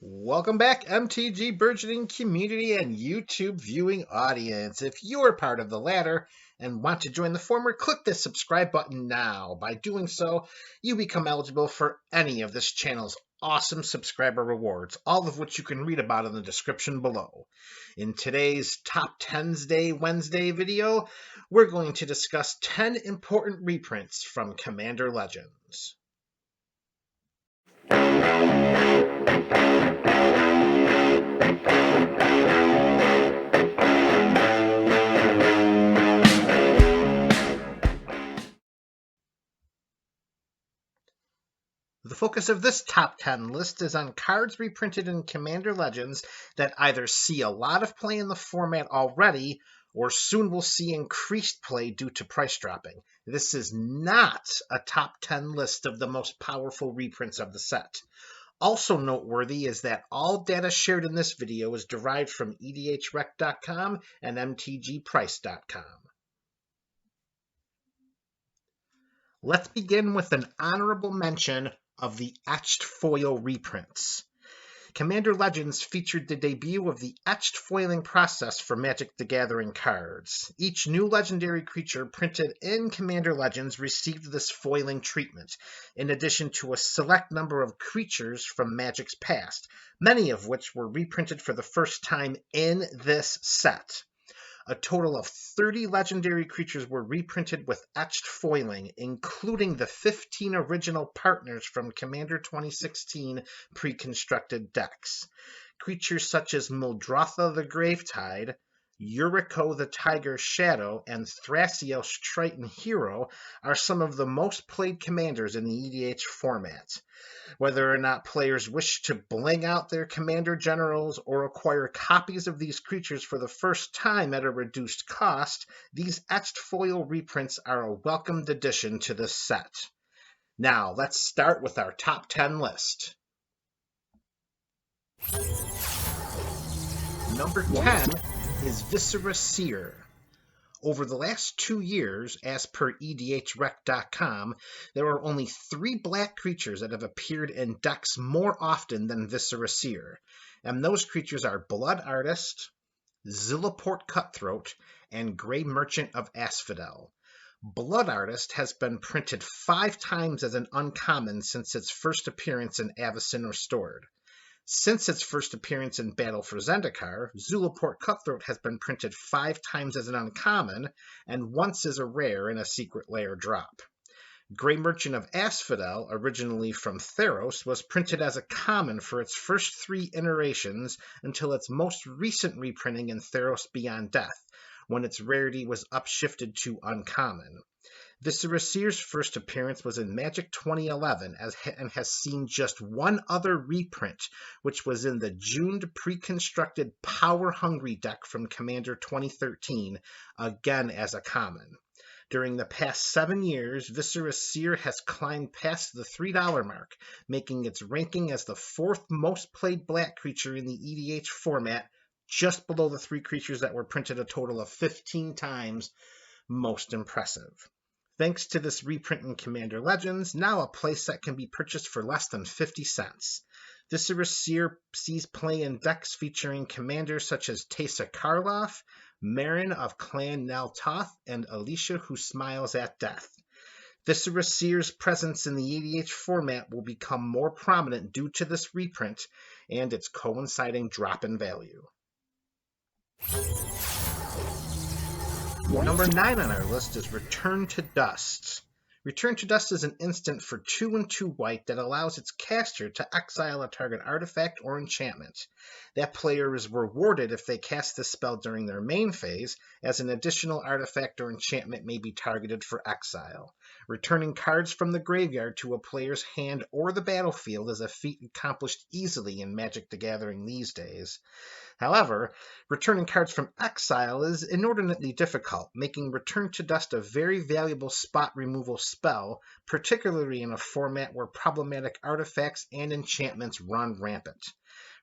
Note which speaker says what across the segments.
Speaker 1: Welcome back, MTG Burgeoning community and YouTube viewing audience. If you're part of the latter and want to join the former, click the subscribe button now. By doing so, you become eligible for any of this channel's awesome subscriber rewards, all of which you can read about in the description below. In today's Top 10s Day Wednesday video, we're going to discuss 10 important reprints from Commander Legends. The focus of this top 10 list is on cards reprinted in Commander Legends that either see a lot of play in the format already or soon will see increased play due to price dropping. This is not a top 10 list of the most powerful reprints of the set. Also noteworthy is that all data shared in this video is derived from EDHREC.com and MTGPrice.com. Let's begin with an honorable mention of the Etched Foil reprints. Commander Legends featured the debut of the etched foiling process for Magic the Gathering cards. Each new legendary creature printed in Commander Legends received this foiling treatment, in addition to a select number of creatures from Magic's past, many of which were reprinted for the first time in this set. A total of 30 legendary creatures were reprinted with etched foiling, including the 15 original partners from Commander 2016 pre-constructed decks. Creatures such as Muldrotha the Gravetide, Yuriko the Tiger Shadow, and Thrasios Triton Hero are some of the most played commanders in the EDH format. Whether or not players wish to bling out their commander generals or acquire copies of these creatures for the first time at a reduced cost, these etched foil reprints are a welcomed addition to this set. Now, let's start with our top 10 list. Number 10 is Viscera Seer. Over the last 2 years, as per EDHREC.com, there are only 3 black creatures that have appeared in decks more often than Viscera Seer, and those creatures are Blood Artist, Zilliport Cutthroat, and Grey Merchant of Asphodel. Blood Artist has been printed 5 times as an uncommon since its first appearance in Avacyn Restored. Since its first appearance in Battle for Zendikar, Zilliport Cutthroat has been printed 5 times as an uncommon and once as a rare in a Secret Lair drop. Grey Merchant of Asphodel, originally from Theros, was printed as a common for its first 3 iterations until its most recent reprinting in Theros Beyond Death, when its rarity was upshifted to uncommon. Viscera Seer's first appearance was in Magic 2011 and has seen just one other reprint, which was in the Juned pre-constructed Power Hungry deck from Commander 2013, again as a common. During the past 7 years, Viscera Seer has climbed past the $3 mark, making its ranking as the 4th most played black creature in the EDH format, just below the 3 creatures that were printed a total of 15 times. Most impressive. Thanks to this reprint in Commander Legends, now a playset can be purchased for less than 50 cents. Viscera Seer sees play in decks featuring commanders such as Teysa Karloff, Marin of Clan Nel Toth, and Alicia who smiles at death. Viscera Seer's presence in the EDH format will become more prominent due to this reprint and its coinciding drop in value. Number 9 on our list is Return to Dust. Return to Dust is an instant for 2 and 2 white that allows its caster to exile a target artifact or enchantment. That player is rewarded if they cast this spell during their main phase, as an additional artifact or enchantment may be targeted for exile. Returning cards from the graveyard to a player's hand or the battlefield is a feat accomplished easily in Magic the Gathering these days. However, returning cards from exile is inordinately difficult, making Return to Dust a very valuable spot removal spell, particularly in a format where problematic artifacts and enchantments run rampant.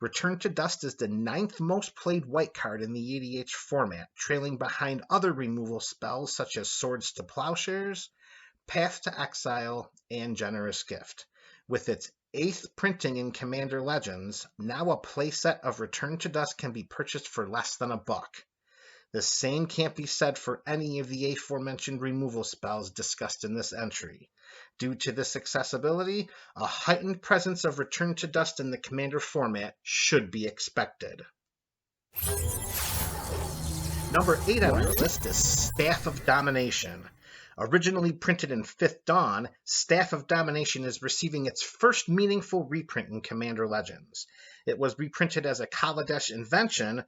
Speaker 1: Return to Dust is the 9th most played white card in the EDH format, trailing behind other removal spells such as Swords to Plowshares, Path to Exile, and Generous Gift. With its 8th printing in Commander Legends, now a playset of Return to Dust can be purchased for less than $1. The same can't be said for any of the aforementioned removal spells discussed in this entry. Due to this accessibility, a heightened presence of Return to Dust in the Commander format should be expected. Number 8 on our list is Staff of Domination. Originally printed in 5th Dawn, Staff of Domination is receiving its first meaningful reprint in Commander Legends. It was reprinted as a Kaladesh invention,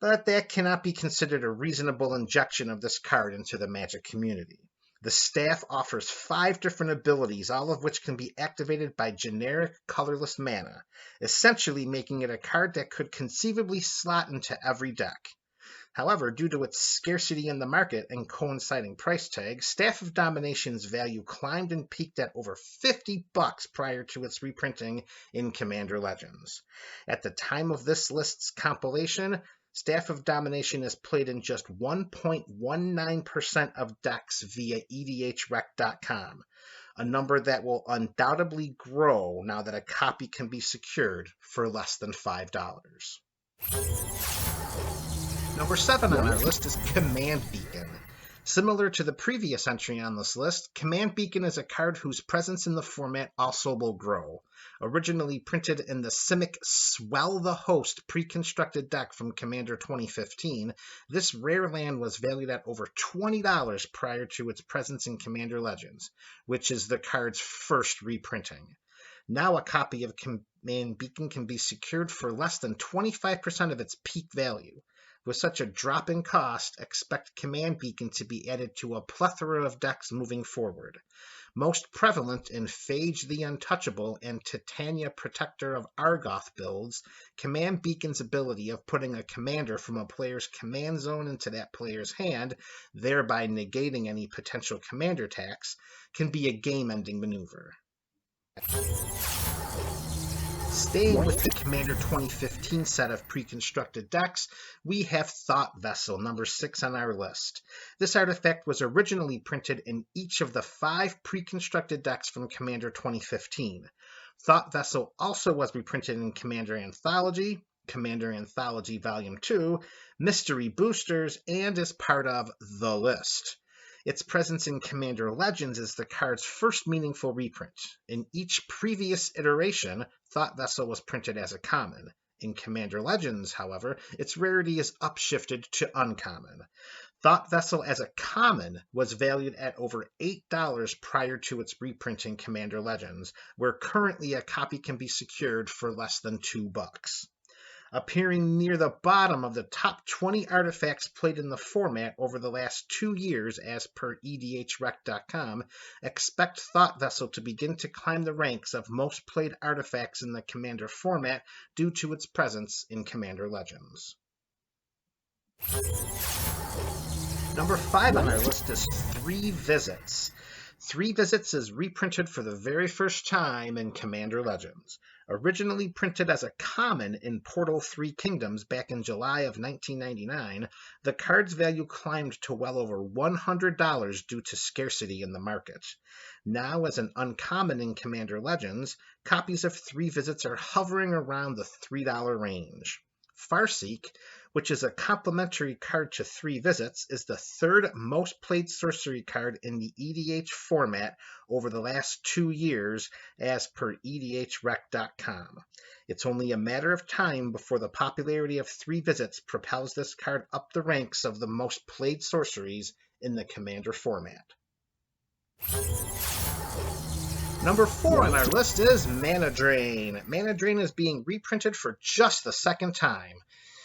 Speaker 1: but that cannot be considered a reasonable injection of this card into the Magic community. The staff offers 5 different abilities, all of which can be activated by generic colorless mana, essentially making it a card that could conceivably slot into every deck. However, due to its scarcity in the market and coinciding price tag, Staff of Domination's value climbed and peaked at over $50 prior to its reprinting in Commander Legends. At the time of this list's compilation, Staff of Domination is played in just 1.19% of decks via EDHREC.com, a number that will undoubtedly grow now that a copy can be secured for less than $5. Number 7 on our list is Command Beacon. Similar to the previous entry on this list, Command Beacon is a card whose presence in the format also will grow. Originally printed in the Simic Swell the Host pre-constructed deck from Commander 2015, this rare land was valued at over $20 prior to its presence in Commander Legends, which is the card's first reprinting. Now a copy of Command Beacon can be secured for less than 25% of its peak value. With such a drop in cost, expect Command Beacon to be added to a plethora of decks moving forward. Most prevalent in Phage the Untouchable and Titania Protector of Argoth builds, Command Beacon's ability of putting a commander from a player's command zone into that player's hand, thereby negating any potential commander attacks, can be a game-ending maneuver. Staying with the Commander 2015 set of pre-constructed decks, we have Thought Vessel, number 6 on our list. This artifact was originally printed in each of the 5 pre-constructed decks from Commander 2015. Thought Vessel also was reprinted in Commander Anthology, Commander Anthology Volume 2, Mystery Boosters, and is part of The List. Its presence in Commander Legends is the card's first meaningful reprint. In each previous iteration, Thought Vessel was printed as a common. In Commander Legends, however, its rarity is upshifted to uncommon. Thought Vessel as a common was valued at over $8 prior to its reprint in Commander Legends, where currently a copy can be secured for less than $2. Appearing near the bottom of the top 20 artifacts played in the format over the last 2 years as per EDHREC.com, expect Thought Vessel to begin to climb the ranks of most played artifacts in the Commander format due to its presence in Commander Legends. Number 5 on our list is 3 Visits. 3 Visits is reprinted for the very first time in Commander Legends. Originally printed as a common in Portal 3 Kingdoms back in July of 1999, the card's value climbed to well over $100 due to scarcity in the market. Now, as an uncommon in Commander Legends, copies of 3 Visits are hovering around the $3 range. Farseek, which is a complementary card to 3 Visits, is the 3rd most played sorcery card in the EDH format over the last 2 years as per EDHREC.com. It's only a matter of time before the popularity of 3 Visits propels this card up the ranks of the most played sorceries in the Commander format. Number 4 on our list is Mana Drain. Mana Drain is being reprinted for just the second time.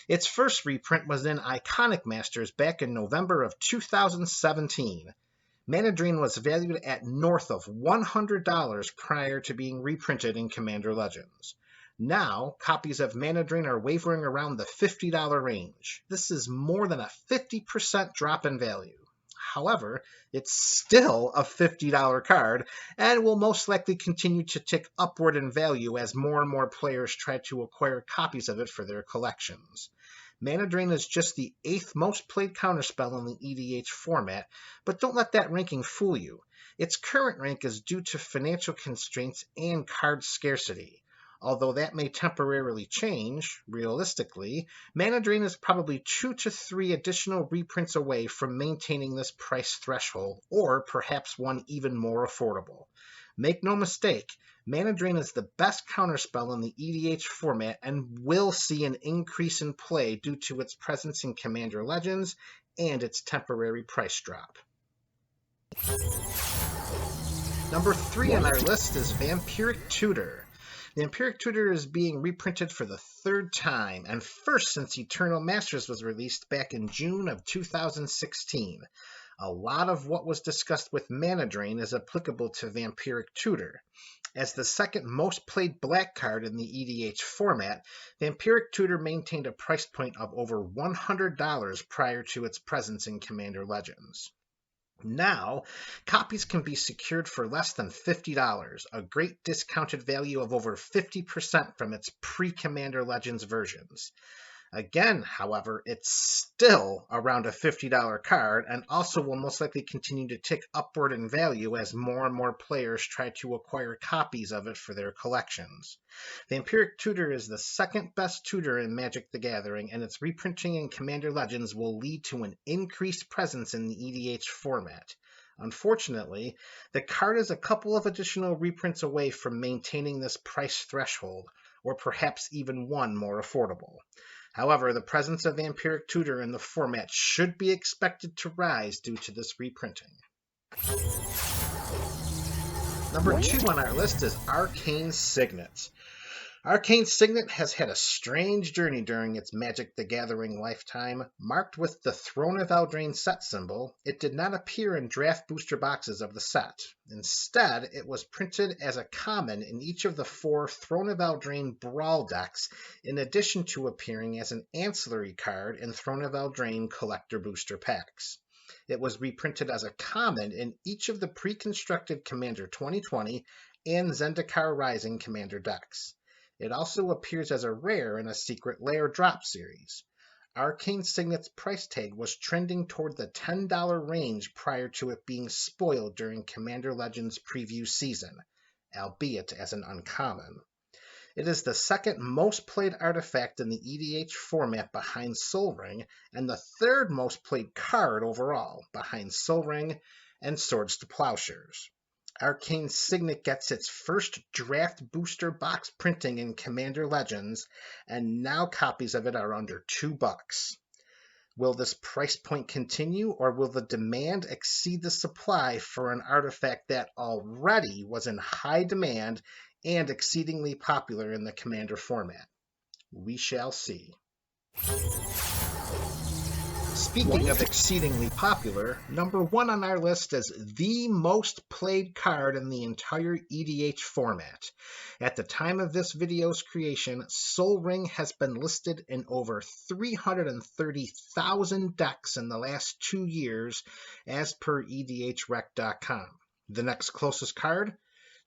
Speaker 1: Its first reprint was in Iconic Masters back in November of 2017. Mana Drain was valued at north of $100 prior to being reprinted in Commander Legends. Now, copies of Mana Drain are wavering around the $50 range. This is more than a 50% drop in value. However, it's still a $50 card and will most likely continue to tick upward in value as more and more players try to acquire copies of it for their collections. Mana Drain is just the 8th most played counterspell in the EDH format, but don't let that ranking fool you. Its current rank is due to financial constraints and card scarcity. Although that may temporarily change, realistically, Mana Drain is probably 2 to 3 additional reprints away from maintaining this price threshold, or perhaps one even more affordable. Make no mistake, Mana Drain is the best counterspell in the EDH format and will see an increase in play due to its presence in Commander Legends and its temporary price drop. Number 3 on our list is Vampiric Tutor. The Vampiric Tutor is being reprinted for the 3rd time, and first since Eternal Masters was released back in June of 2016. A lot of what was discussed with Mana Drain is applicable to Vampiric Tutor. As the second most played black card in the EDH format, Vampiric Tutor maintained a price point of over $100 prior to its presence in Commander Legends. Now, copies can be secured for less than $50, a great discounted value of over 50% from its pre-Commander Legends versions. Again, however, it's still around a $50 card and also will most likely continue to tick upward in value as more and more players try to acquire copies of it for their collections. Vampiric Tutor is the second best tutor in Magic the Gathering, and its reprinting in Commander Legends will lead to an increased presence in the EDH format. Unfortunately, the card is a couple of additional reprints away from maintaining this price threshold, or perhaps even one more affordable. However, the presence of Vampiric Tutor in the format should be expected to rise due to this reprinting. Number 2 on our list is Arcane Signet. Arcane Signet has had a strange journey during its Magic the Gathering lifetime. Marked with the Throne of Eldraine set symbol, it did not appear in draft booster boxes of the set. Instead, it was printed as a common in each of the 4 Throne of Eldraine Brawl decks, in addition to appearing as an ancillary card in Throne of Eldraine collector booster packs. It was reprinted as a common in each of the pre-constructed Commander 2020 and Zendikar Rising Commander decks. It also appears as a rare in a Secret Lair drop series. Arcane Signet's price tag was trending toward the $10 range prior to it being spoiled during Commander Legends preview season, albeit as an uncommon. It is the second most played artifact in the EDH format behind Sol Ring, and the 3rd most played card overall, behind Sol Ring and Swords to Plowshares. Arcane Signet gets its first draft booster box printing in Commander Legends, and now copies of it are under $2. Will this price point continue, or will the demand exceed the supply for an artifact that already was in high demand and exceedingly popular in the Commander format? We shall see. Speaking of exceedingly popular, number 1 on our list is the most played card in the entire EDH format. At the time of this video's creation, Sol Ring has been listed in over 330,000 decks in the last 2 years, as per EDHREC.com. The next closest card?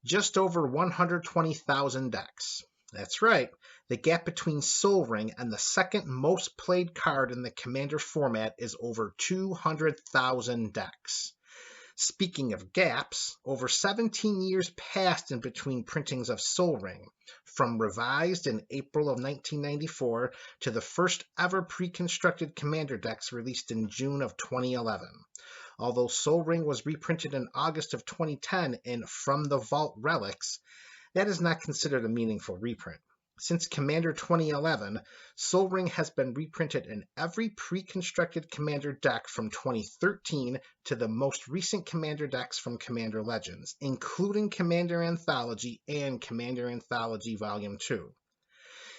Speaker 1: Just over 120,000 decks. That's right, the gap between Sol Ring and the second most played card in the Commander format is over 200,000 decks. Speaking of gaps, over 17 years passed in between printings of Sol Ring, from revised in April of 1994 to the first ever pre-constructed Commander decks released in June of 2011. Although Sol Ring was reprinted in August of 2010 in From the Vault Relics, that is not considered a meaningful reprint. Since Commander 2011, Sol Ring has been reprinted in every pre-constructed Commander deck from 2013 to the most recent Commander decks from Commander Legends, including Commander Anthology and Commander Anthology Volume 2.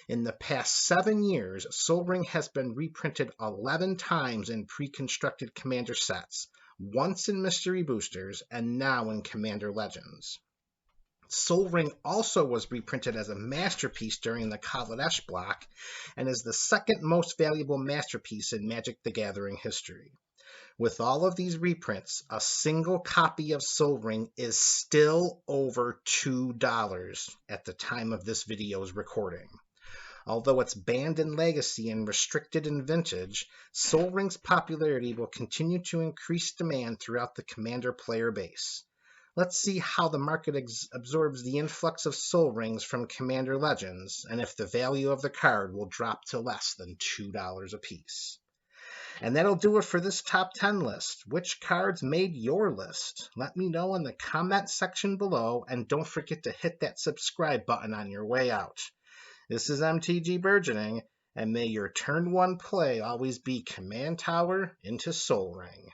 Speaker 1: In the past 7 years, Sol Ring has been reprinted 11 times in pre-constructed Commander sets, once in Mystery Boosters, and now in Commander Legends. Sol Ring also was reprinted as a masterpiece during the Kaladesh block, and is the second most valuable masterpiece in Magic the Gathering history. With all of these reprints, a single copy of Sol Ring is still over $2 at the time of this video's recording. Although it's banned in Legacy and restricted in Vintage, Sol Ring's popularity will continue to increase demand throughout the Commander player base. Let's see how the market absorbs the influx of Sol Rings from Commander Legends, and if the value of the card will drop to less than $2 a piece. And that'll do it for this top 10 list. Which cards made your list? Let me know in the comment section below, and don't forget to hit that subscribe button on your way out. This is MTG Burgeoning, and may your turn 1 play always be Command Tower into Sol Ring.